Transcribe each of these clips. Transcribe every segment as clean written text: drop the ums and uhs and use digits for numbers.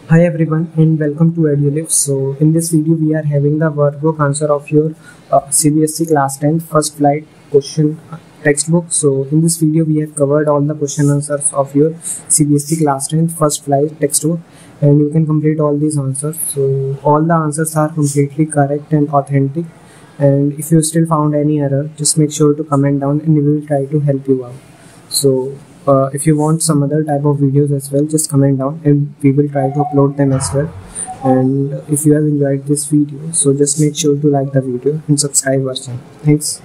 Hi everyone and welcome to EduLive. So in this video we are having the workbook answer of your CBSE class 10 first flight question textbook. So in this video we have covered all the question answers of your CBSE class 10 first flight textbook, and you can complete all these answers. So all the answers are completely correct and authentic, and if you still found any error, just make sure to comment down and we will try to help you out. So if you want some other type of videos as well, just comment down and we will try to upload them as well. And if you have enjoyed this video, so just make sure to like the video and subscribe our channel. Thanks.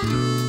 you